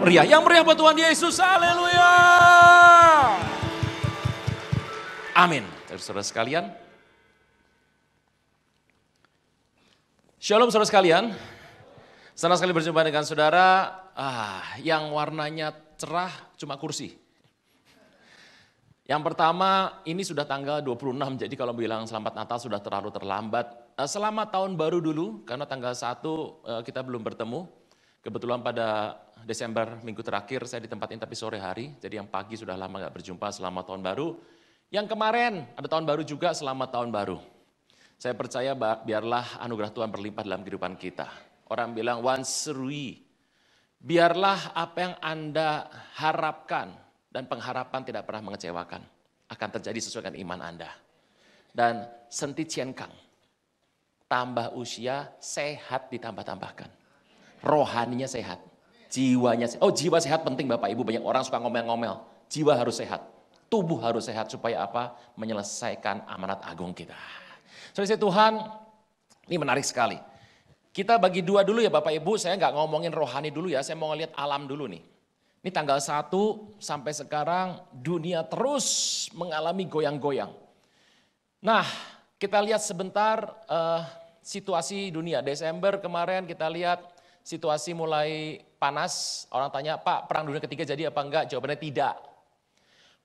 Meriah, yang meriah buat Tuhan Yesus, haleluya. Amin. Saudara sekalian, shalom saudara sekalian. Senang sekali berjumpa dengan saudara yang warnanya cerah cuma kursi. Yang pertama, ini sudah tanggal 26, jadi kalau bilang selamat Natal sudah terlalu terlambat. Selamat tahun baru dulu, karena tanggal 1 kita belum bertemu. Kebetulan pada Desember minggu terakhir saya di tempat ini tapi sore hari, jadi yang pagi sudah lama gak berjumpa, selamat tahun baru. Yang kemarin ada tahun baru juga, selamat tahun baru. Saya percaya biarlah anugerah Tuhan berlimpah dalam kehidupan kita. Orang bilang wansrui, biarlah apa yang Anda harapkan dan pengharapan tidak pernah mengecewakan. Akan terjadi sesuai dengan iman Anda. Dan senti cienkang, tambah usia, sehat ditambah-tambahkan. Rohaninya sehat, jiwanya sehat. Oh, jiwa sehat penting Bapak Ibu, banyak orang suka ngomel-ngomel. Jiwa harus sehat, tubuh harus sehat supaya apa? Menyelesaikan amanat agung kita. Saudara Tuhan, ini menarik sekali. Kita bagi dua dulu ya Bapak Ibu, saya nggak ngomongin rohani dulu ya, saya mau ngeliat alam dulu nih. Ini tanggal 1 sampai sekarang dunia terus mengalami goyang-goyang. Nah, kita lihat sebentar situasi dunia. Desember kemarin kita lihat situasi mulai panas, orang tanya, Pak, perang dunia ketiga jadi apa enggak? Jawabannya tidak.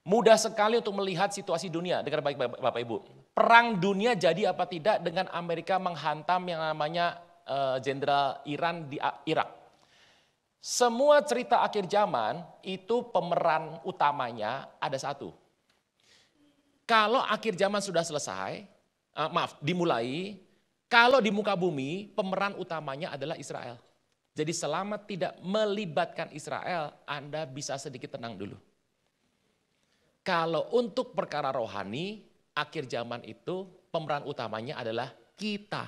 Mudah sekali untuk melihat situasi dunia, dengar baik Bapak Ibu. Perang dunia jadi apa tidak dengan Amerika menghantam yang namanya jenderal Iran di Irak. Semua cerita akhir zaman itu pemeran utamanya ada satu. Kalau akhir zaman sudah selesai, dimulai, kalau di muka bumi pemeran utamanya adalah Israel. Jadi selama tidak melibatkan Israel, Anda bisa sedikit tenang dulu. Kalau untuk perkara rohani, akhir zaman itu pemeran utamanya adalah kita.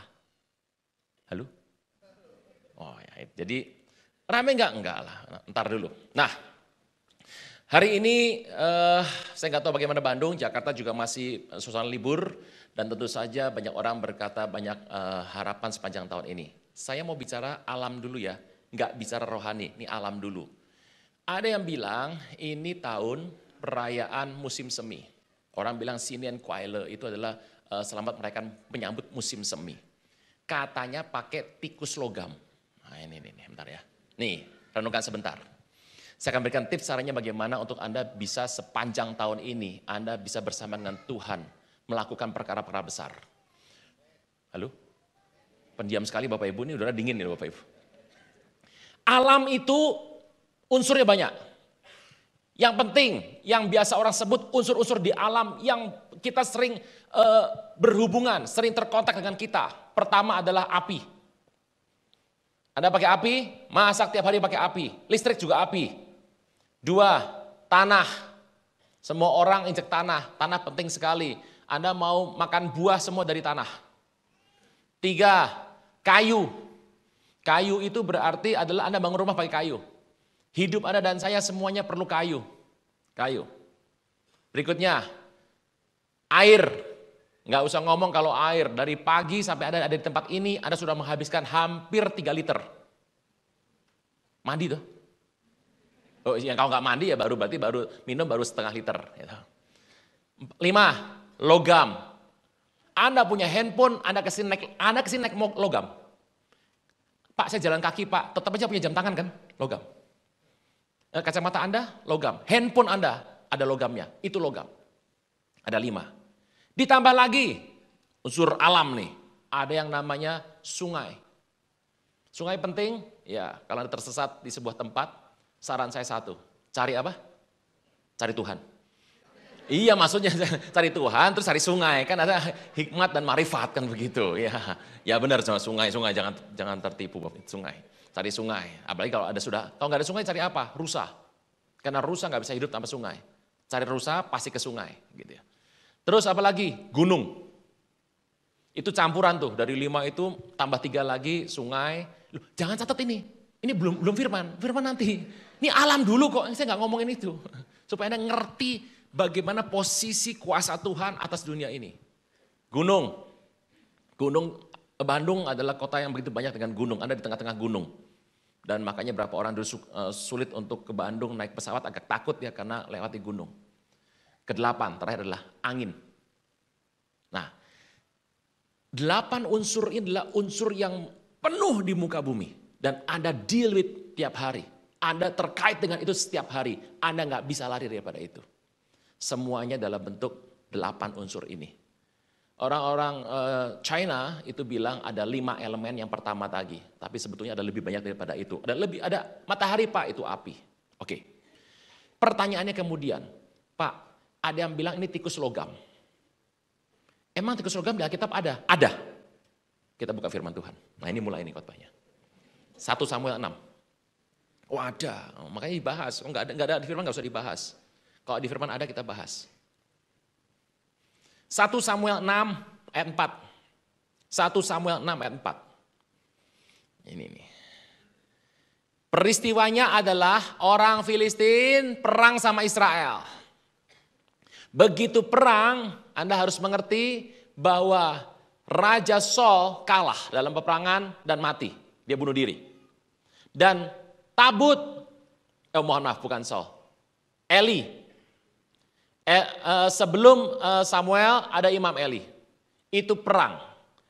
Halo? Oh ya, jadi rame enggak? Enggak lah, ntar dulu. Nah, hari ini saya nggak tahu bagaimana Bandung, Jakarta juga masih suasana libur. Dan tentu saja banyak orang berkata banyak harapan sepanjang tahun ini. Saya mau bicara alam dulu ya, nggak bicara rohani, ini alam dulu. Ada yang bilang ini tahun perayaan musim semi. Orang bilang Sinien Kuaile itu adalah selamat merayakan menyambut musim semi. Katanya pakai tikus logam. Nah ini bentar ya. Nih, renungkan sebentar. Saya akan berikan tips caranya bagaimana untuk Anda bisa sepanjang tahun ini, Anda bisa bersama dengan Tuhan melakukan perkara-perkara besar. Halo? Pendiam sekali Bapak Ibu, ini udara dingin nih Bapak Ibu. Alam itu unsurnya banyak. Yang penting, yang biasa orang sebut unsur-unsur di alam yang kita sering berhubungan, sering terkontak dengan kita. Pertama adalah api. Anda pakai api, masak tiap hari pakai api. Listrik juga api. 2, tanah. Semua orang injek tanah, tanah penting sekali. Anda mau makan buah semua dari tanah. 3, kayu. Kayu itu berarti adalah Anda bangun rumah pakai kayu. Hidup Anda dan saya semuanya perlu kayu. Kayu. Berikutnya, air. Nggak usah ngomong kalau air. Dari pagi sampai Anda ada di tempat ini, Anda sudah menghabiskan hampir 3 liter. Mandi tuh. Oh, yang kalau nggak mandi ya berarti baru minum baru setengah liter. 5, logam. Anda punya handphone, Anda kesini naik logam. Pak, saya jalan kaki Pak, tetap aja punya jam tangan kan, logam. Kacamata Anda, logam. Handphone Anda, ada logamnya, itu logam. Ada 5. Ditambah lagi, unsur alam nih, ada yang namanya sungai. Sungai penting, ya kalau Anda tersesat di sebuah tempat, saran saya satu, cari apa? Cari Tuhan. Iya maksudnya cari Tuhan terus cari sungai, kan ada hikmat dan marifat kan begitu. Ya benar sama sungai jangan tertipu sungai. Cari sungai, apalagi kalau nggak ada sungai cari apa? Rusa. Karena rusa nggak bisa hidup tanpa sungai. Cari rusa pasti ke sungai gitu ya. Terus apa lagi? Gunung. Itu campuran tuh, dari 5 itu tambah 3 lagi sungai. Loh, jangan catat ini belum firman nanti. Ini alam dulu kok, saya nggak ngomongin itu. Supaya Anda ngerti bagaimana posisi kuasa Tuhan atas dunia ini. Gunung Bandung adalah kota yang begitu banyak dengan gunung. Anda di tengah-tengah gunung. Dan makanya berapa orang dulu sulit untuk ke Bandung naik pesawat, agak takut ya karena lewati gunung. Kedelapan, terakhir adalah angin. Nah, 8 unsur ini adalah unsur yang penuh di muka bumi. Dan Anda deal with tiap hari. Anda terkait dengan itu setiap hari. Anda nggak bisa lari daripada itu. Semuanya dalam bentuk 8 unsur ini. Orang-orang China itu bilang ada 5 elemen yang pertama tadi. Tapi sebetulnya ada lebih banyak daripada itu. Ada matahari Pak, itu api. Oke. Pertanyaannya kemudian, Pak, ada yang bilang ini tikus logam. Emang tikus logam di Alkitab ada? Ada. Kita buka firman Tuhan. Nah ini mulai ini khotbahnya. 1 Samuel 6. Oh ada, makanya dibahas. Oh, enggak ada di firman, enggak usah dibahas. Kalau di firman ada kita bahas. 1 Samuel 6 ayat 4. 1 Samuel 6 ayat 4. Ini nih. Peristiwanya adalah orang Filistin perang sama Israel. Begitu perang, Anda harus mengerti bahwa Raja Saul kalah dalam peperangan dan mati. Dia bunuh diri. Dan tabut, mohon maaf bukan Saul, Eli. Sebelum Samuel ada Imam Eli. Itu perang.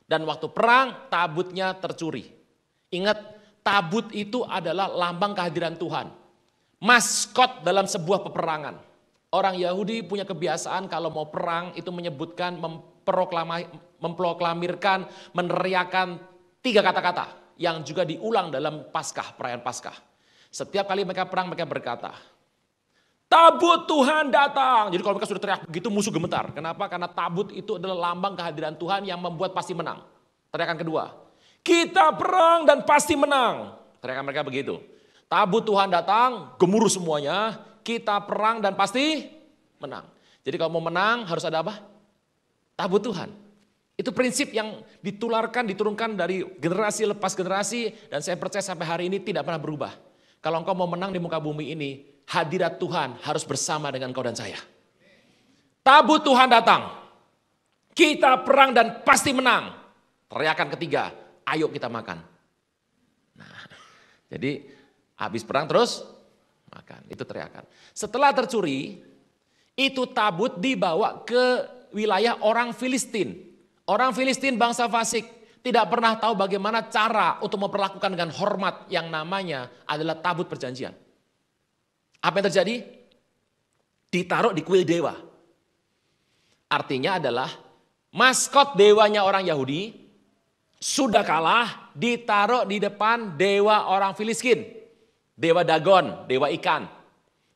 Dan waktu perang tabutnya tercuri. Ingat, tabut itu adalah lambang kehadiran Tuhan. Maskot dalam sebuah peperangan. Orang Yahudi punya kebiasaan kalau mau perang itu menyebutkan, memproklamirkan, meneriakan 3 kata-kata. Yang juga diulang dalam Paskah, perayaan Paskah. Setiap kali mereka perang mereka berkata, tabut Tuhan datang. Jadi kalau mereka sudah teriak begitu musuh gemetar. Kenapa? Karena tabut itu adalah lambang kehadiran Tuhan yang membuat pasti menang. Teriakan kedua, kita perang dan pasti menang. Teriakan mereka begitu. Tabut Tuhan datang, gemuruh semuanya. Kita perang dan pasti menang. Jadi kalau mau menang harus ada apa? Tabut Tuhan. Itu prinsip yang diturunkan dari generasi lepas generasi. Dan saya percaya sampai hari ini tidak pernah berubah. Kalau engkau mau menang di muka bumi ini, hadirat Tuhan harus bersama dengan kau dan saya. Tabut Tuhan datang. Kita perang dan pasti menang. Teriakan ketiga, ayo kita makan. Nah, jadi habis perang terus makan. Itu teriakan. Setelah tercuri, itu tabut dibawa ke wilayah orang Filistin. Orang Filistin bangsa fasik. Tidak pernah tahu bagaimana cara untuk memperlakukan dengan hormat yang namanya adalah tabut perjanjian. Apa yang terjadi? Ditaruh di kuil dewa. Artinya adalah maskot dewanya orang Yahudi sudah kalah, ditaruh di depan dewa orang Filistin. Dewa Dagon, dewa ikan.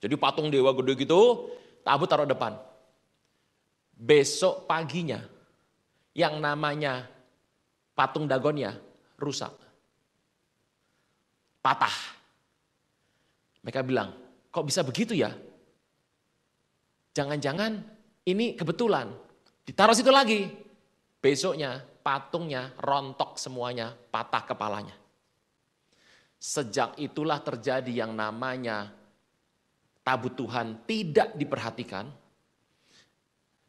Jadi patung dewa gede gitu, tabut taruh depan. Besok paginya yang namanya patung Dagonnya rusak. Patah. Mereka bilang, kok bisa begitu ya? Jangan-jangan ini kebetulan. Ditaruh situ lagi. Besoknya patungnya rontok semuanya, patah kepalanya. Sejak itulah terjadi yang namanya tabut Tuhan tidak diperhatikan.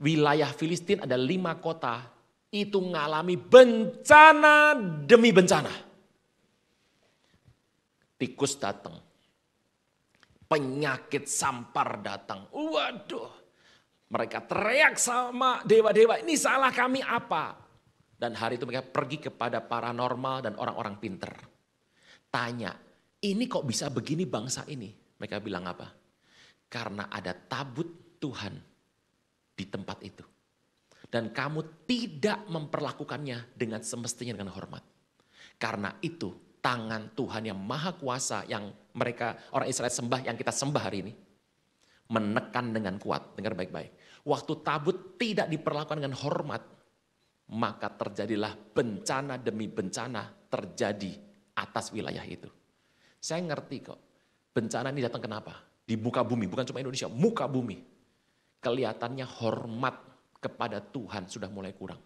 Wilayah Filistin ada 5 kota. Itu mengalami bencana demi bencana. Tikus datang. Penyakit sampar datang. Waduh. Mereka teriak sama dewa-dewa, ini salah kami apa? Dan hari itu mereka pergi kepada paranormal dan orang-orang pinter. Tanya, ini kok bisa begini bangsa ini? Mereka bilang apa? Karena ada tabut Tuhan di tempat itu. Dan kamu tidak memperlakukannya dengan semestinya dengan hormat. Karena itu tangan Tuhan yang maha kuasa yang mereka orang Israel sembah, yang kita sembah hari ini. Menekan dengan kuat, dengar baik-baik. Waktu tabut tidak diperlakukan dengan hormat, maka terjadilah bencana demi bencana terjadi atas wilayah itu. Saya ngerti kok, bencana ini datang kenapa? Di muka bumi, bukan cuma Indonesia, muka bumi. Kelihatannya hormat kepada Tuhan sudah mulai kurang.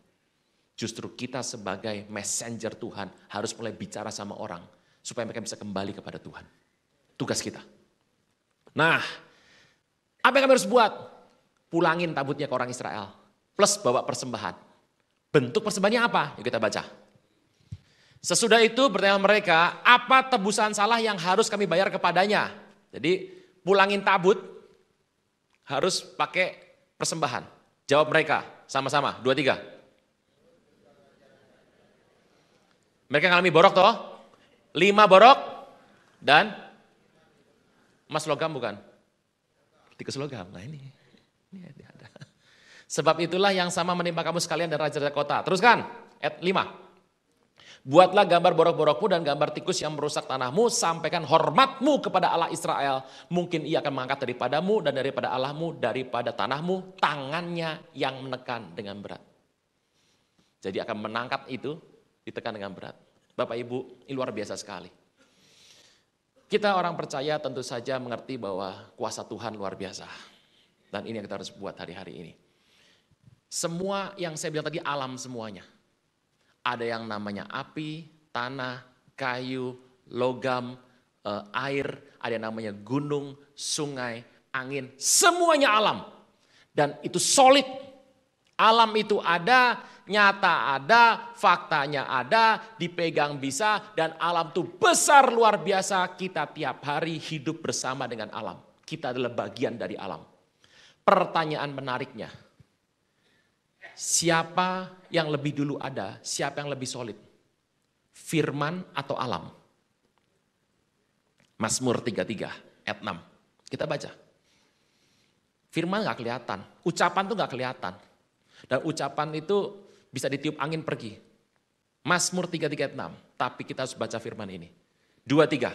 Justru kita sebagai messenger Tuhan harus mulai bicara sama orang supaya mereka bisa kembali kepada Tuhan. Tugas kita. Nah, apa yang kami harus buat? Pulangin tabutnya ke orang Israel. Plus bawa persembahan. Bentuk persembahannya apa? Yuk kita baca. 1 Sesudah itu bertanya mereka, apa tebusan salah yang harus kami bayar kepadanya? Jadi pulangin tabut harus pakai persembahan. Jawab mereka sama-sama, 2, 3. Mereka ngalami borok toh? 5 borok dan emas logam bukan? Tikus logam, nah ini ada. Sebab itulah yang sama menimpa kamu sekalian dan raja-raja kota. Teruskan, ayat 5. Buatlah gambar borok-borokmu dan gambar tikus yang merusak tanahmu, sampaikan hormatmu kepada Allah Israel. Mungkin ia akan mengangkat daripadamu dan daripada Allahmu, daripada tanahmu, tangannya yang menekan dengan berat. Jadi akan menangkap itu, ditekan dengan berat. Bapak Ibu, ini luar biasa sekali. Kita orang percaya tentu saja mengerti bahwa kuasa Tuhan luar biasa. Dan ini yang kita harus buat hari-hari ini. Semua yang saya bilang tadi alam semuanya. Ada yang namanya api, tanah, kayu, logam, air, ada yang namanya gunung, sungai, angin, semuanya alam. Dan itu solid. Alam itu ada, nyata ada, faktanya ada, dipegang bisa, dan alam itu besar luar biasa. Kita tiap hari hidup bersama dengan alam. Kita adalah bagian dari alam. Pertanyaan menariknya, siapa yang lebih dulu ada, siapa yang lebih solid? Firman atau alam? Mazmur 33 ayat 6. Kita baca. Firman gak kelihatan, ucapan tuh gak kelihatan. Dan ucapan itu bisa ditiup angin pergi. Mazmur 33 ayat 6. Tapi kita harus baca firman ini. 2, 3.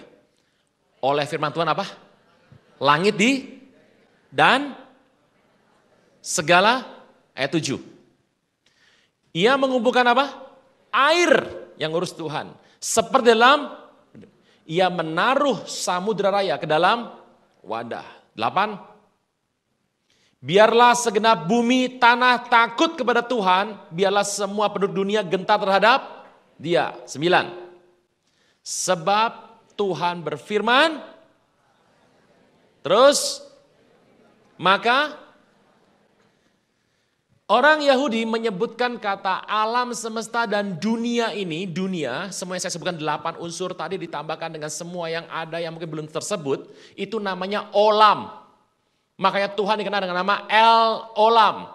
Oleh firman Tuhan apa? Langit dan segala, ayat 7. Ia mengumpulkan apa? Air yang ngurus Tuhan. Seperti dalam, ia menaruh samudera raya ke dalam wadah. 8. Biarlah segenap bumi tanah takut kepada Tuhan. Biarlah semua penduduk dunia gentar terhadap Dia. 9. Sebab Tuhan berfirman. Terus, maka orang Yahudi menyebutkan kata alam semesta dan dunia ini, dunia, semua yang saya sebutkan 8 unsur tadi ditambahkan dengan semua yang ada yang mungkin belum tersebut, itu namanya olam. Makanya Tuhan dikenal dengan nama El Olam.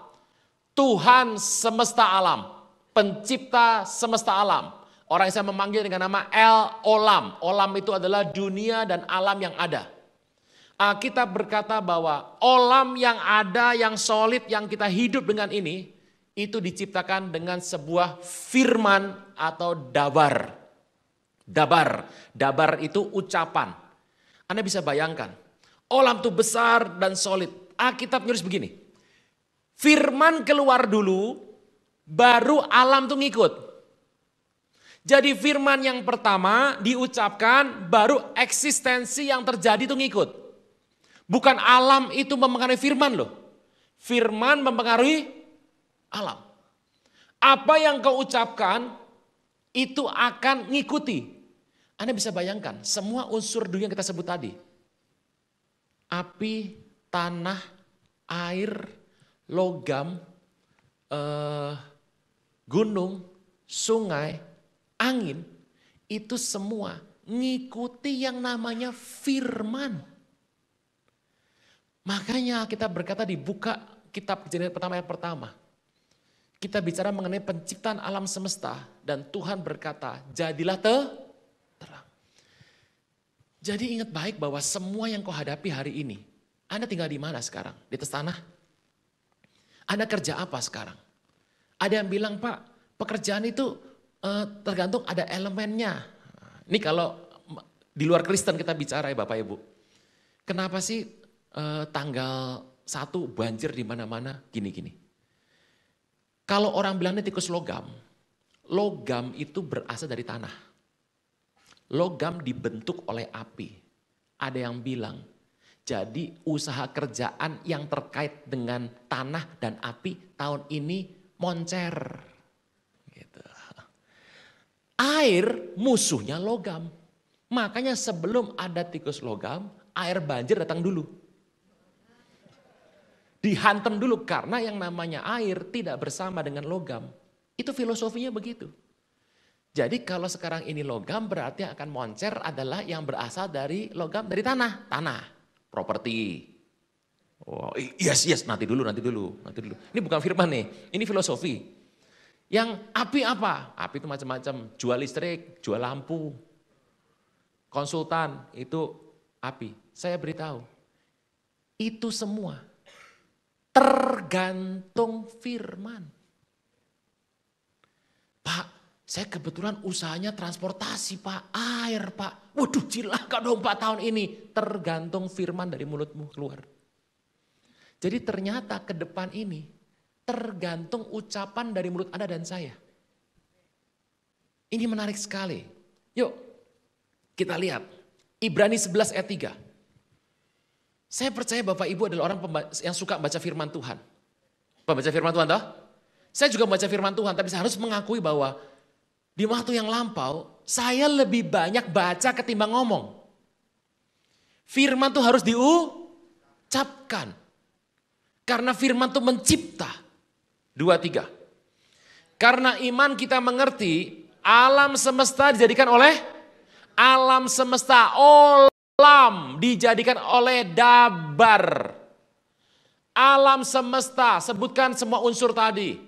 Tuhan semesta alam, pencipta semesta alam. Orang yang saya memanggil dengan nama El Olam. Olam itu adalah dunia dan alam yang ada. Alkitab berkata bahwa olam yang ada, yang solid, yang kita hidup dengan ini, itu diciptakan dengan sebuah firman atau dabar. Dabar itu ucapan. Anda bisa bayangkan, olam itu besar dan solid. Alkitab nulis begini, firman keluar dulu, baru alam itu ngikut. Jadi firman yang pertama diucapkan, baru eksistensi yang terjadi itu ngikut. Bukan alam itu mempengaruhi firman loh. Firman mempengaruhi alam. Apa yang kau ucapkan itu akan ngikuti. Anda bisa bayangkan semua unsur dunia yang kita sebut tadi. Api, tanah, air, logam, gunung, sungai, angin. Itu semua ngikuti yang namanya firman. Makanya kita berkata dibuka kitab Kejadian pertama yang pertama. Kita bicara mengenai penciptaan alam semesta. Dan Tuhan berkata, jadilah terang. Jadi ingat baik bahwa semua yang kau hadapi hari ini. Anda tinggal di mana sekarang? Di atas tanah? Anda kerja apa sekarang? Ada yang bilang, Pak, pekerjaan itu tergantung ada elemennya. Ini kalau di luar Kristen kita bicara ya Bapak Ibu. Kenapa sih tanggal 1 banjir di mana-mana gini-gini. Kalau orang bilangnya tikus logam, logam itu berasal dari tanah. Logam dibentuk oleh api. Ada yang bilang, jadi usaha kerjaan yang terkait dengan tanah dan api tahun ini moncer. Gitu. Air musuhnya logam. Makanya sebelum ada tikus logam, air banjir datang dulu. Dihantam dulu karena yang namanya air tidak bersama dengan logam. Itu filosofinya begitu. Jadi kalau sekarang ini logam berarti yang akan moncer adalah yang berasal dari logam dari tanah. Tanah, properti. Oh, yes, nanti dulu. Ini bukan firman nih, ini filosofi. Yang api apa? Api itu macam-macam, jual listrik, jual lampu, konsultan, itu api. Saya beritahu, itu semua tergantung firman. Pak, saya kebetulan usahanya transportasi Pak, air Pak. Waduh cilaka dong 4 tahun ini. Tergantung firman dari mulutmu keluar. Jadi ternyata ke depan ini tergantung ucapan dari mulut Anda dan saya. Ini menarik sekali. Yuk kita lihat Ibrani 11 ayat 3. Saya percaya Bapak Ibu adalah orang yang suka baca firman Tuhan. Baca firman Tuhan toh? Saya juga baca firman Tuhan, tapi saya harus mengakui bahwa di waktu yang lampau saya lebih banyak baca ketimbang ngomong. Firman itu harus diucapkan. Karena firman itu mencipta. 2, 3. Karena iman kita mengerti alam semesta dijadikan oleh alam semesta. Olam dijadikan oleh dabar. Alam semesta, sebutkan semua unsur tadi.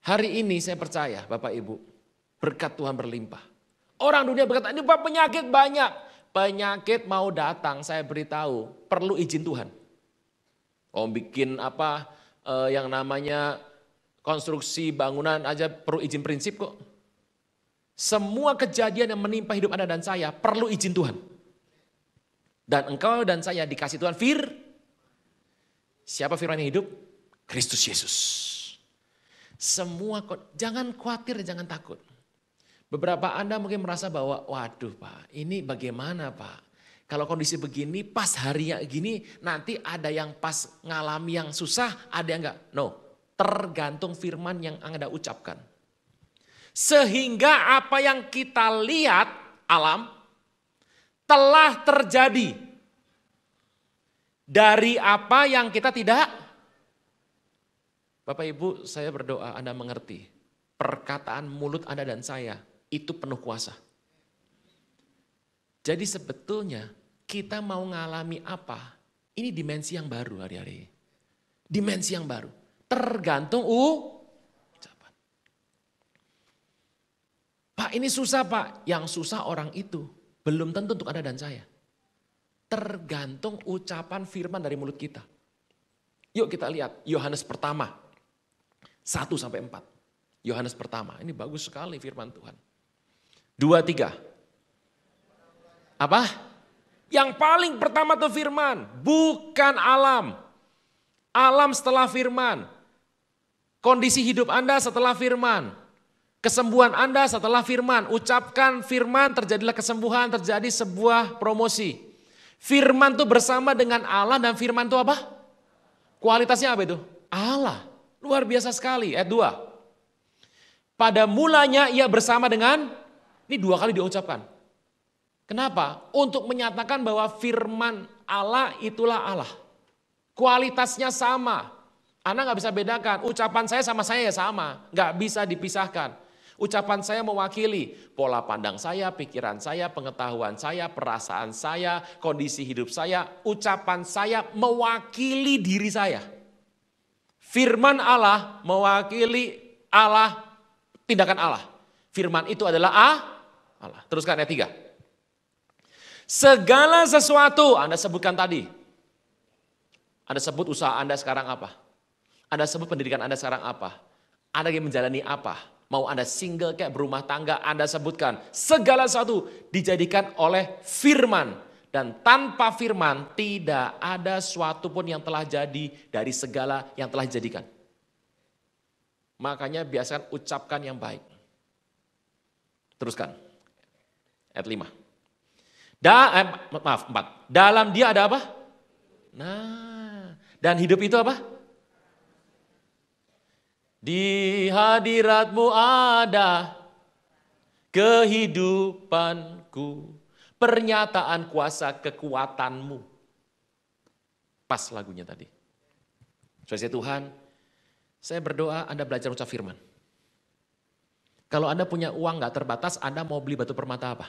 Hari ini saya percaya Bapak Ibu, berkat Tuhan berlimpah. Orang dunia berkata, ini Pak penyakit banyak. Penyakit mau datang, saya beritahu, perlu izin Tuhan. Oh bikin apa yang namanya konstruksi bangunan aja perlu izin prinsip kok. Semua kejadian yang menimpa hidup Anda dan saya perlu izin Tuhan. Dan engkau dan saya dikasih Tuhan siapa firman yang hidup? Kristus Yesus. Semua, jangan khawatir, jangan takut. Beberapa Anda mungkin merasa bahwa, waduh Pak, ini bagaimana Pak? Kalau kondisi begini, pas hari yang gini, nanti ada yang pas ngalami yang susah, ada yang enggak. No, tergantung firman yang Anda ucapkan. Sehingga apa yang kita lihat, alam, telah terjadi. Dari apa yang kita tidak. Bapak Ibu, saya berdoa Anda mengerti. Perkataan mulut Anda dan saya, itu penuh kuasa. Jadi sebetulnya kita mau ngalami apa? Ini dimensi yang baru hari-hari. Dimensi yang baru. Tergantung ucapan. Pak ini susah Pak. Yang susah orang itu. Belum tentu untuk Anda dan saya. Tergantung ucapan firman dari mulut kita. Yuk kita lihat Yohanes pertama. 1-4. Yohanes pertama. Ini bagus sekali firman Tuhan. 2-3. Apa? Yang paling pertama itu firman, bukan alam. Alam setelah firman. Kondisi hidup Anda setelah firman. Kesembuhan Anda setelah firman. Ucapkan firman, terjadilah kesembuhan, terjadi sebuah promosi. Firman itu bersama dengan Allah dan firman itu apa? Kualitasnya apa itu? Allah. Luar biasa sekali. Ayat 2. Pada mulanya ia bersama dengan, ini 2 kali diucapkan. Kenapa? Untuk menyatakan bahwa firman Allah itulah Allah. Kualitasnya sama. Anda gak bisa bedakan, ucapan saya sama saya ya sama. Gak bisa dipisahkan. Ucapan saya mewakili pola pandang saya, pikiran saya, pengetahuan saya, perasaan saya, kondisi hidup saya. Ucapan saya mewakili diri saya. Firman Allah mewakili Allah, tindakan Allah. Firman itu adalah Allah. Teruskan ayat 3. Segala sesuatu, Anda sebutkan tadi. Anda sebut usaha Anda sekarang apa? Anda sebut pendidikan Anda sekarang apa? Anda ingin menjalani apa? Mau Anda single kayak berumah tangga, Anda sebutkan. Segala sesuatu dijadikan oleh firman. Dan tanpa firman tidak ada suatu pun yang telah jadi dari segala yang telah dijadikan. Makanya biasakan ucapkan yang baik. Teruskan. Ayat 5. 4. Dalam dia ada apa? Nah, dan hidup itu apa? Di hadiratmu ada kehidupanku, pernyataan kuasa kekuatanmu. Pas lagunya tadi. Saudara Tuhan, saya berdoa Anda belajar ucap firman. Kalau Anda punya uang nggak terbatas, Anda mau beli batu permata apa?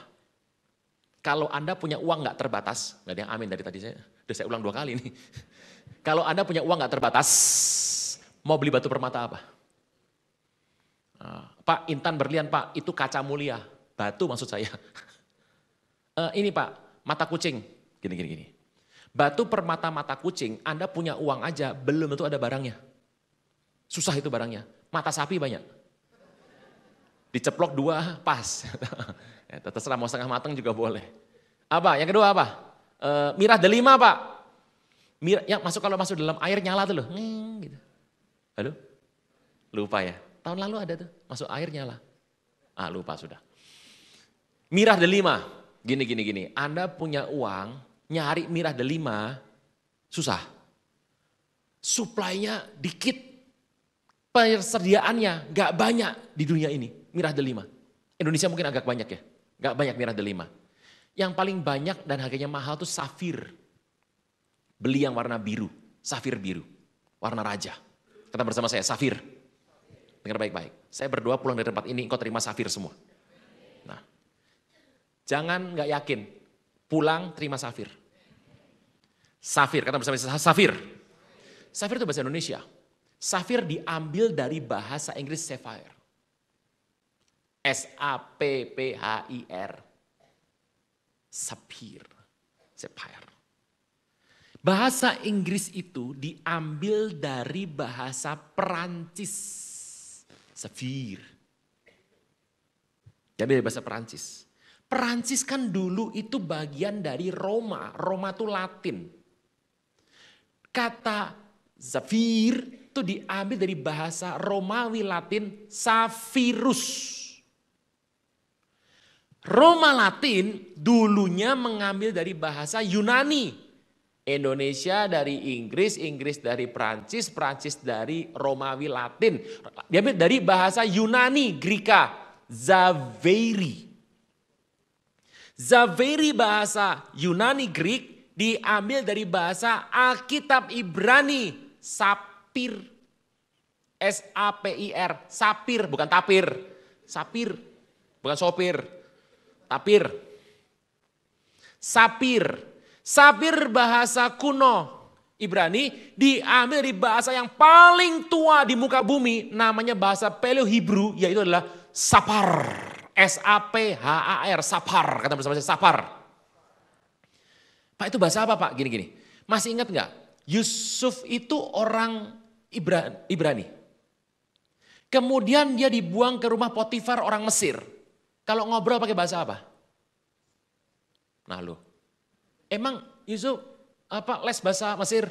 Kalau Anda punya uang nggak terbatas, nggak ada yang amin dari tadi, saya ulang 2 kali nih. Kalau Anda punya uang nggak terbatas, mau beli batu permata apa? Pak, intan berlian Pak, itu kaca mulia. Batu maksud saya. Ini Pak, mata kucing. Gini. Batu permata mata kucing, Anda punya uang aja, belum tentu ada barangnya. Susah itu barangnya. Mata sapi banyak. Diceplok 2, pas. Terserah mau setengah matang juga boleh. Apa? Yang kedua apa? Mirah delima Pak. Mirah, yang kalau masuk dalam air nyala tuh loh. Gitu. Halo? Lupa ya? Tahun lalu ada tuh, masuk air nyala. Lupa sudah. Mirah delima, gini. Anda punya uang, nyari mirah delima, susah. Suplainya dikit, persediaannya gak banyak di dunia ini, mirah delima. Indonesia mungkin agak banyak ya, gak banyak mirah delima. Yang paling banyak dan harganya mahal tuh safir. Beli yang warna biru, safir biru, warna raja. Kata bersama saya, safir. Dengar baik-baik, saya berdoa pulang dari tempat ini, engkau terima safir semua. Nah, jangan gak yakin, pulang terima safir. Safir, kata bersama saya, safir. Safir itu bahasa Indonesia. Safir diambil dari bahasa Inggris sapphire. S-A-P-P-H-I-R. Sapphire. Sapphire. Bahasa Inggris itu diambil dari bahasa Perancis. Saphir. Diambil dari bahasa Perancis. Perancis kan dulu itu bagian dari Roma. Roma itu Latin. Kata Zafir itu diambil dari bahasa Romawi Latin Saphirus. Roma Latin dulunya mengambil dari bahasa Yunani. Indonesia dari Inggris, Inggris dari Prancis, Prancis dari Romawi Latin. Diambil dari bahasa Yunani, Greka, Zaveri. Zaveri bahasa Yunani Greek diambil dari bahasa Alkitab Ibrani, sapir. S-A-P-I-R, sapir, bukan tapir. Sapir, bukan sopir. Tapir. Sapir. Sapir bahasa kuno Ibrani diambil dari bahasa yang paling tua di muka bumi, namanya bahasa Paleo Hebrew, yaitu adalah sapar. S-A-P-H-A-R, sapar, kata bersama saya, sapar. Pak, itu bahasa apa Pak? Gini. Masih ingat nggak? Yusuf itu orang Ibrani. Kemudian dia dibuang ke rumah Potifar orang Mesir. Kalau ngobrol pakai bahasa apa? Nah lo, emang Yusuf les bahasa Mesir?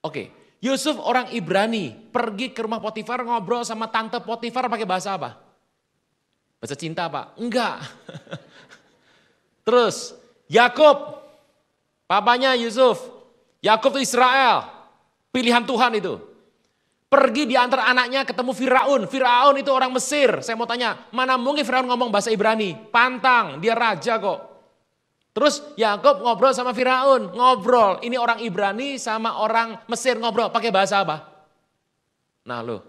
Oke, Yusuf orang Ibrani, pergi ke rumah Potifar ngobrol sama tante Potifar pakai bahasa apa? Bahasa cinta Pak? Enggak. Terus Yakub, papanya Yusuf, Yakub itu Israel, pilihan Tuhan itu. Pergi di antara anaknya ketemu Firaun. Firaun itu orang Mesir. Saya mau tanya, mana mungkin Firaun ngomong bahasa Ibrani? Pantang, dia raja kok. Terus Yakub ngobrol sama Firaun, ngobrol. Ini orang Ibrani sama orang Mesir ngobrol, pakai bahasa apa? Nah loh,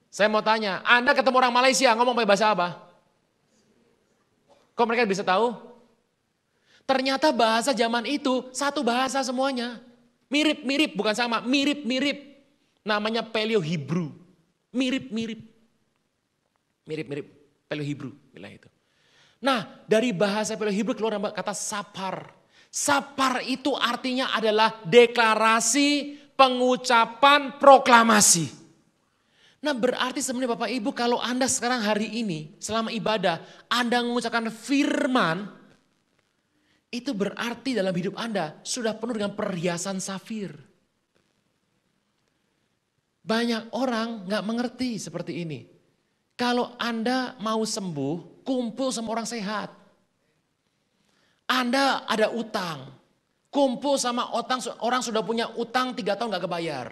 saya mau tanya, Anda ketemu orang Malaysia ngomong pakai bahasa apa? Kok mereka bisa tahu? Ternyata bahasa zaman itu satu bahasa semuanya. Mirip-mirip, bukan sama, mirip-mirip. Namanya Paleo Hebrew. Mirip-mirip. Mirip-mirip. Paleo Hebrew. Itu. Nah, dari bahasa Paleo Hebrew keluar kata sapar. Sapar itu artinya adalah deklarasi, pengucapan, proklamasi. Nah, berarti sebenarnya Bapak Ibu, kalau Anda sekarang hari ini selama ibadah Anda mengucapkan firman, itu berarti dalam hidup Anda sudah penuh dengan perhiasan safir. Banyak orang gak mengerti seperti ini. Kalau Anda mau sembuh, kumpul sama orang sehat. Anda ada utang, kumpul sama orang sudah punya utang 3 tahun gak kebayar.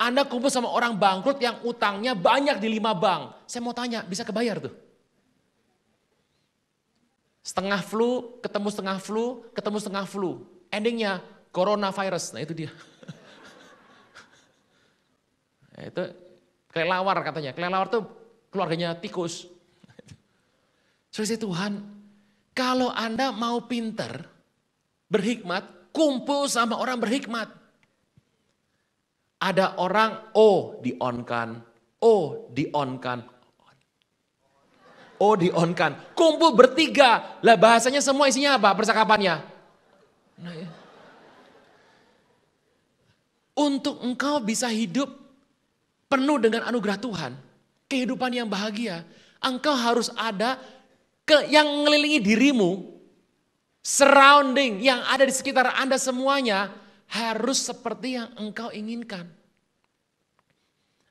Anda kumpul sama orang bangkrut yang utangnya banyak di 5 bank. Saya mau tanya, bisa kebayar tuh? Setengah flu, ketemu setengah flu, ketemu setengah flu. Endingnya coronavirus, nah itu dia. Itu Kelelawar katanya, kelelawar tuh keluarganya tikus. Saudara Tuhan, kalau Anda mau pinter, berhikmat, kumpul sama orang berhikmat. Ada orang, di-on-kan, di-on-kan. Di-on-kan, kumpul bertiga. Lah bahasanya semua isinya apa percakapannya? Nah, ya. Untuk engkau bisa hidup penuh dengan anugerah Tuhan, kehidupan yang bahagia, engkau harus ada yang mengelilingi dirimu, surrounding yang ada di sekitar Anda semuanya harus seperti yang engkau inginkan.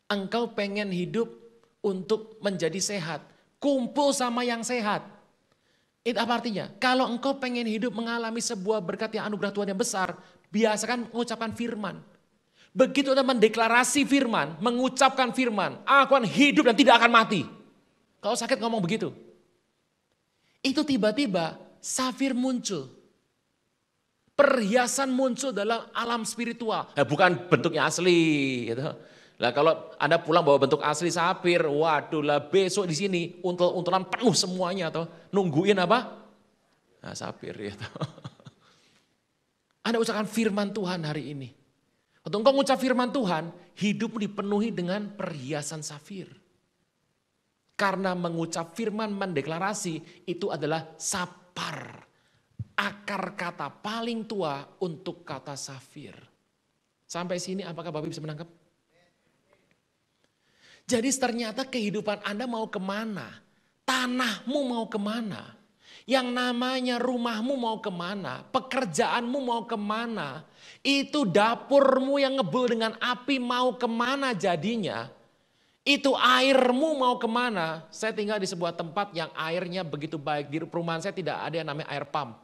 Engkau pengen hidup untuk menjadi sehat, kumpul sama yang sehat. Itu apa artinya? Kalau engkau pengen hidup mengalami sebuah berkat yang anugerah Tuhan yang besar, biasakan mengucapkan firman. Begitu Anda mendeklarasi firman, mengucapkan firman, aku akan hidup dan tidak akan mati. Kalau sakit ngomong begitu. Itu tiba-tiba safir muncul. Perhiasan muncul dalam alam spiritual. Bukan bentuknya asli. Gitu. Nah kalau Anda pulang bawa bentuk asli safir, waduh lah besok di sini untul-untulan penuh semuanya. Toh. Nungguin apa? Nah, safir. Gitu. Anda ucapkan firman Tuhan hari ini. Waktu engkau mengucap firman Tuhan, hidupmu dipenuhi dengan perhiasan safir. Karena mengucap firman mendeklarasi itu adalah sapar. Akar kata paling tua untuk kata safir. Sampai sini apakah Bapak bisa menangkap? Jadi ternyata kehidupan Anda mau kemana? Tanahmu mau kemana? Yang namanya rumahmu mau kemana? Pekerjaanmu mau kemana? Itu dapurmu yang ngebul dengan api mau kemana jadinya? Itu airmu mau kemana? Saya tinggal di sebuah tempat yang airnya begitu baik. Di perumahan saya tidak ada yang namanya air pump.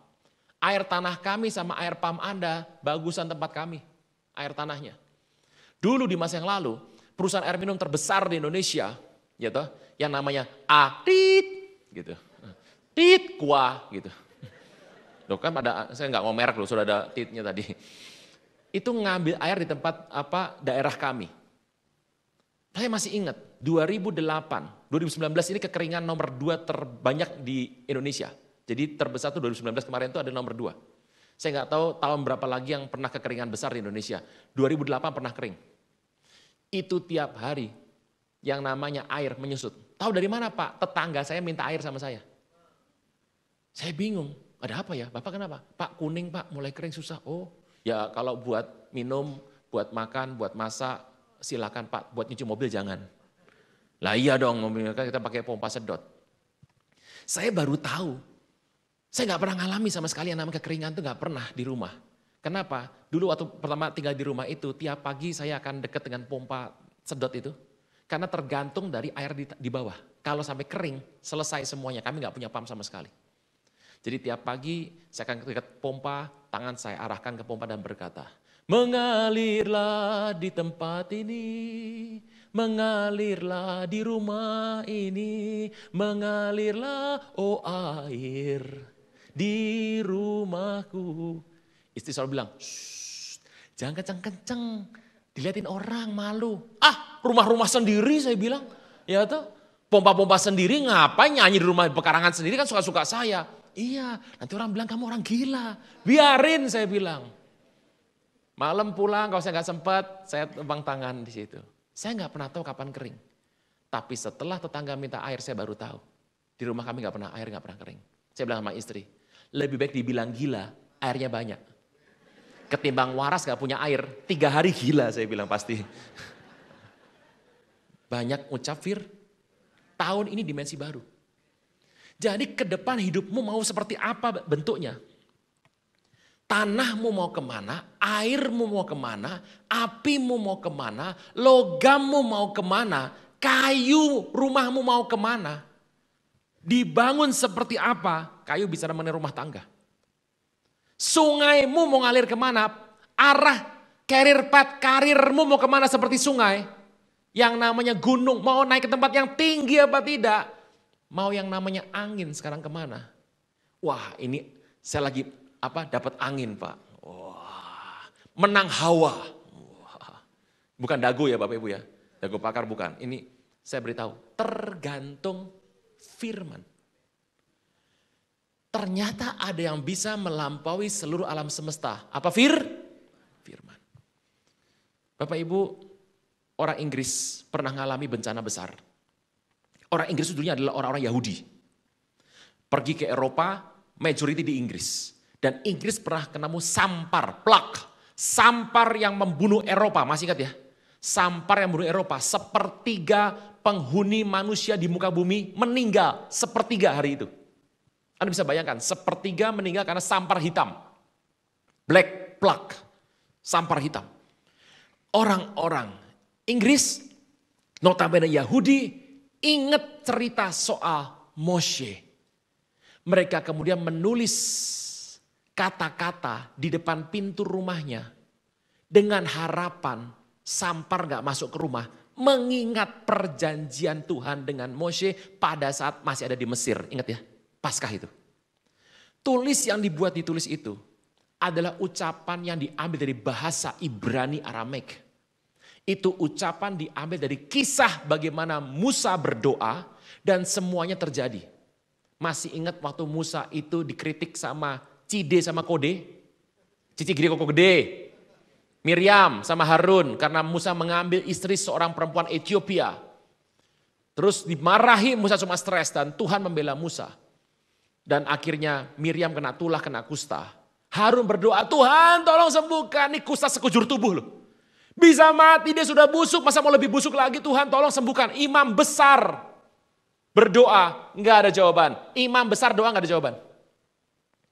Air tanah kami sama air pump Anda bagusan tempat kami. Air tanahnya. Dulu di masa yang lalu, perusahaan air minum terbesar di Indonesia, gitu, yang namanya Atit, gitu. Tit kuah gitu. Loh kan ada, saya nggak mau merek loh, sudah ada titnya tadi. Itu ngambil air di tempat daerah kami. Saya masih ingat 2008, 2019 ini kekeringan nomor 2 terbanyak di Indonesia. Jadi terbesar tuh 2019 kemarin tuh ada nomor 2. Saya nggak tahu tahun berapa lagi yang pernah kekeringan besar di Indonesia. 2008 pernah kering. Itu tiap hari yang namanya air menyusut. Tahu dari mana Pak? Tetangga saya minta air sama saya. Saya bingung, ada apa ya? Bapak kenapa? Pak kuning Pak, mulai kering susah. Oh ya kalau buat minum, buat makan, buat masak, silakan Pak. Buat nyuci mobil jangan. Lah iya dong, mobil kita pakai pompa sedot. Saya baru tahu, saya nggak pernah ngalami sama sekali yang namanya kekeringan itu nggak pernah di rumah. Kenapa? Dulu waktu pertama tinggal di rumah itu, tiap pagi saya akan dekat dengan pompa sedot itu. Karena tergantung dari air di bawah. Kalau sampai kering, selesai semuanya. Kami nggak punya pump sama sekali. Jadi tiap pagi saya akan dekat pompa, tangan saya arahkan ke pompa dan berkata, mengalirlah di tempat ini, mengalirlah di rumah ini, mengalirlah oh air di rumahku. Istri selalu bilang, jangan kenceng-kenceng, dilihatin orang malu. Rumah-rumah sendiri saya bilang, ya tuh pompa-pompa sendiri ngapain nyanyi di rumah pekarangan sendiri kan suka-suka saya. Iya, nanti orang bilang kamu orang gila. Biarin saya bilang. Malam pulang kalau saya nggak sempat, saya tebang tangan di situ. Saya nggak pernah tahu kapan kering. Tapi setelah tetangga minta air saya baru tahu. Di rumah kami nggak pernah air, nggak pernah kering. Saya bilang sama istri, lebih baik dibilang gila, airnya banyak. Ketimbang waras nggak punya air, 3 hari gila saya bilang pasti. Banyak ucap tahun ini dimensi baru. Jadi ke depan hidupmu mau seperti apa bentuknya? Tanahmu mau kemana, airmu mau kemana, apimu mau kemana, logammu mau kemana, kayu rumahmu mau kemana. Dibangun seperti apa, kayu bisa namanya rumah tangga. Sungaimu mau ngalir kemana, arah career path karirmu mau kemana seperti sungai. Yang namanya gunung, mau naik ke tempat yang tinggi apa tidak. Mau yang namanya angin sekarang kemana? Wah ini saya lagi dapat angin Pak. Wah, menang hawa. Wah. Bukan dagu ya Bapak Ibu ya. Jago pakar bukan. Ini saya beritahu, tergantung firman. Ternyata ada yang bisa melampaui seluruh alam semesta. Apa firman. Bapak Ibu, orang Inggris pernah mengalami bencana besar. Orang Inggris dulunya adalah orang-orang Yahudi. Pergi ke Eropa, majority di Inggris. Dan Inggris pernah ketemu sampar, plak. Sampar yang membunuh Eropa, masih ingat ya? Sampar yang membunuh Eropa, sepertiga penghuni manusia di muka bumi meninggal sepertiga hari itu. Anda bisa bayangkan, sepertiga meninggal karena sampar hitam. Black plague, sampar hitam. Orang-orang Inggris, notabene Yahudi, ingat cerita soal Moshe. Mereka kemudian menulis kata-kata di depan pintu rumahnya dengan harapan sampar gak masuk ke rumah. Mengingat perjanjian Tuhan dengan Moshe pada saat masih ada di Mesir. Ingat ya, Paskah itu. Tulis yang ditulis itu adalah ucapan yang diambil dari bahasa Ibrani Aramaik. Itu ucapan diambil dari kisah bagaimana Musa berdoa dan semuanya terjadi. Masih ingat waktu Musa itu dikritik sama Cide sama Kode? Cici gede koko gede. Miriam sama Harun karena Musa mengambil istri seorang perempuan Ethiopia. Terus dimarahi, Musa cuma stres dan Tuhan membela Musa. Dan akhirnya Miriam kena tulah, kena kusta. Harun berdoa, Tuhan tolong sembuhkan, ini kusta sekujur tubuh loh. Bisa mati, dia sudah busuk, masa mau lebih busuk lagi, Tuhan tolong sembuhkan. Imam besar berdoa, nggak ada jawaban. Imam besar doa nggak ada jawaban.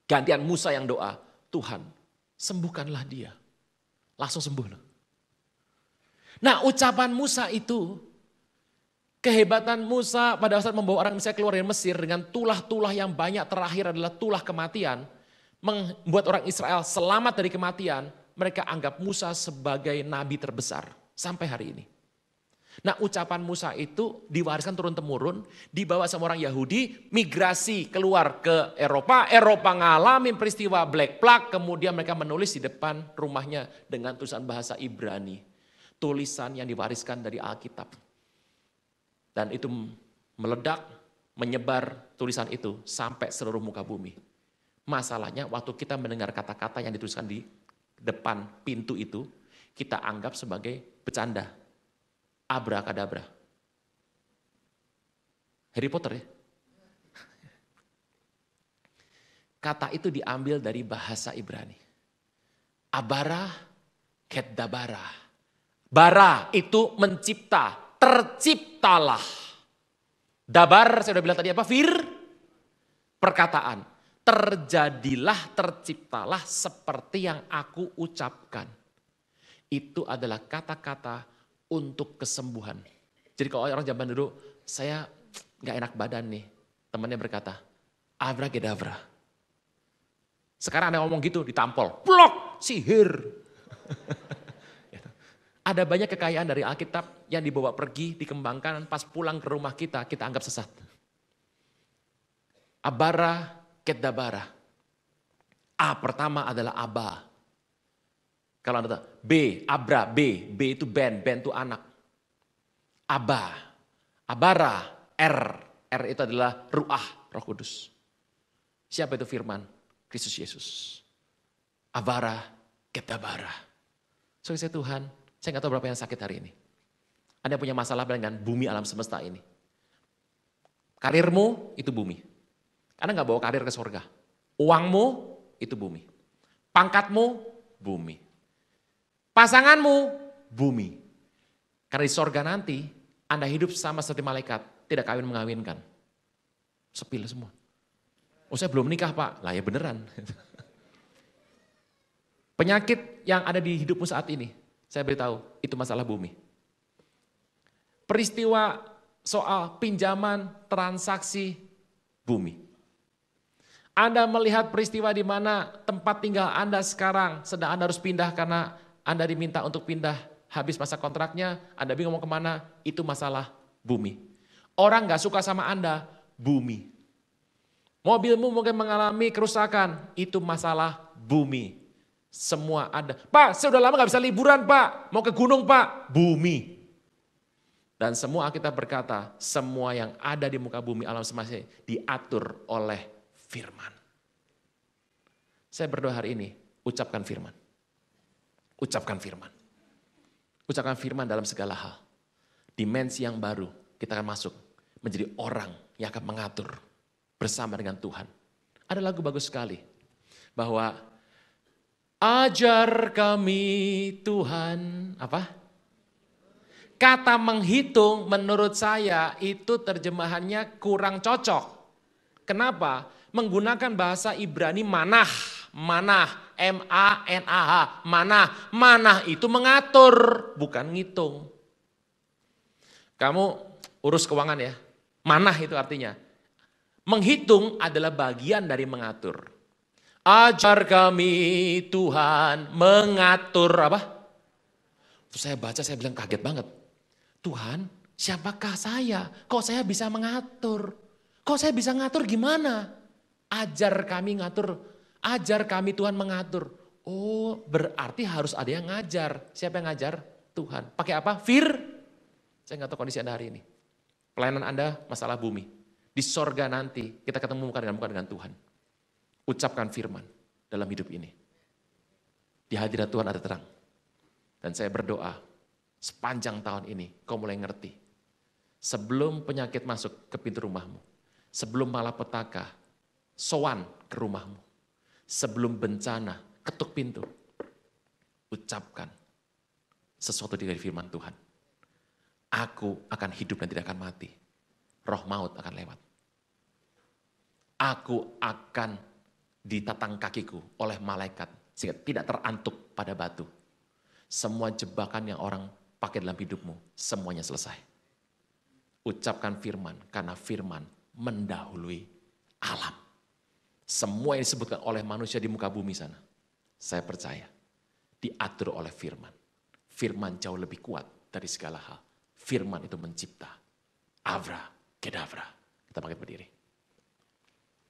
Gantian Musa yang doa, Tuhan sembuhkanlah dia. Langsung sembuh loh. Nah ucapan Musa itu, kehebatan Musa pada saat membawa orang Mesir keluar dari Mesir dengan tulah-tulah yang banyak, terakhir adalah tulah kematian. Membuat orang Israel selamat dari kematian, mereka anggap Musa sebagai nabi terbesar sampai hari ini. Nah ucapan Musa itu diwariskan turun-temurun, dibawa sama orang Yahudi, migrasi keluar ke Eropa, Eropa ngalamin peristiwa Black Plague, kemudian mereka menulis di depan rumahnya dengan tulisan bahasa Ibrani. Tulisan yang diwariskan dari Alkitab. Dan itu meledak, menyebar tulisan itu sampai seluruh muka bumi. Masalahnya waktu kita mendengar kata-kata yang dituliskan di depan pintu itu, kita anggap sebagai bercanda. Abrakadabra. Harry Potter ya. Kata itu diambil dari bahasa Ibrani. Abara, kedabara. Bara itu mencipta, terciptalah. Dabar, saya udah bilang tadi apa? Perkataan. Terjadilah, terciptalah seperti yang aku ucapkan. Itu adalah kata-kata untuk kesembuhan. Jadi kalau orang zaman dulu, saya gak enak badan nih. Temannya berkata, abracadabra. Sekarang ada ngomong gitu, ditampol. Plok, sihir. Ada banyak kekayaan dari Alkitab yang dibawa pergi, dikembangkan, pas pulang ke rumah kita anggap sesat. Abara, kedabara. A pertama adalah Aba. Kalau Anda tahu, B, Abra, B itu Ben itu anak. Aba, Abara, R itu adalah Ruah, Roh Kudus. Siapa itu firman? Kristus Yesus. Abara, Kedabara. Saya Tuhan, saya nggak tahu berapa yang sakit hari ini. Anda punya masalah dengan bumi alam semesta ini. Karirmu itu bumi. Anda nggak bawa karir ke surga. Uangmu itu bumi. Pangkatmu bumi. Pasanganmu bumi. Karena di sorga nanti Anda hidup sama seperti malaikat, tidak kawin mengawinkan. Sepil semua. Oh saya belum nikah Pak, lah ya beneran. Penyakit yang ada di hidupmu saat ini, saya beritahu itu masalah bumi. Peristiwa soal pinjaman transaksi bumi. Anda melihat peristiwa di mana tempat tinggal Anda sekarang sedang Anda harus pindah karena Anda diminta untuk pindah habis masa kontraknya, Anda bingung mau kemana, itu masalah bumi. Orang gak suka sama Anda, bumi. Mobilmu mungkin mengalami kerusakan, itu masalah bumi. Semua ada. Pak, saya udah lama gak bisa liburan Pak, mau ke gunung Pak, bumi. Dan semua Alkitab berkata, semua yang ada di muka bumi alam semesta diatur oleh firman. Saya berdoa hari ini, ucapkan firman. Ucapkan firman. Ucapkan firman dalam segala hal. Dimensi yang baru, kita akan masuk menjadi orang yang akan mengatur bersama dengan Tuhan. Ada lagu bagus sekali, bahwa ajar kami Tuhan, apa? Kata menghitung menurut saya itu terjemahannya kurang cocok. Kenapa? Menggunakan bahasa Ibrani manah, M-A-N-A-H, manah itu mengatur, bukan ngitung. Kamu urus keuangan ya, manah itu artinya. Menghitung adalah bagian dari mengatur. Ajar kami Tuhan mengatur apa? Terus saya baca, saya bilang kaget banget. Tuhan, siapakah saya? Kok saya bisa mengatur? Kok saya bisa ngatur gimana? Ajar kami ngatur, ajar kami Tuhan mengatur. Oh, berarti harus ada yang ngajar. Siapa yang ngajar? Tuhan. Pakai apa? Saya nggak tahu kondisi Anda hari ini. Pelayanan Anda masalah bumi. Di sorga nanti kita ketemu muka dengan Tuhan. Ucapkan firman dalam hidup ini. Di hadirat Tuhan ada terang. Dan saya berdoa, sepanjang tahun ini kau mulai ngerti. Sebelum penyakit masuk ke pintu rumahmu. Sebelum malapetaka sowan ke rumahmu. Sebelum bencana ketuk pintu. Ucapkan sesuatu dari firman Tuhan. Aku akan hidup dan tidak akan mati. Roh maut akan lewat. Aku akan ditatang kakiku oleh malaikat sehingga tidak terantuk pada batu. Semua jebakan yang orang pakai dalam hidupmu, semuanya selesai. Ucapkan firman, karena firman mendahului alam. Semua yang disebutkan oleh manusia di muka bumi sana, saya percaya, diatur oleh firman. Firman jauh lebih kuat dari segala hal. Firman itu mencipta. Avra, kedavra. Kita pakai berdiri.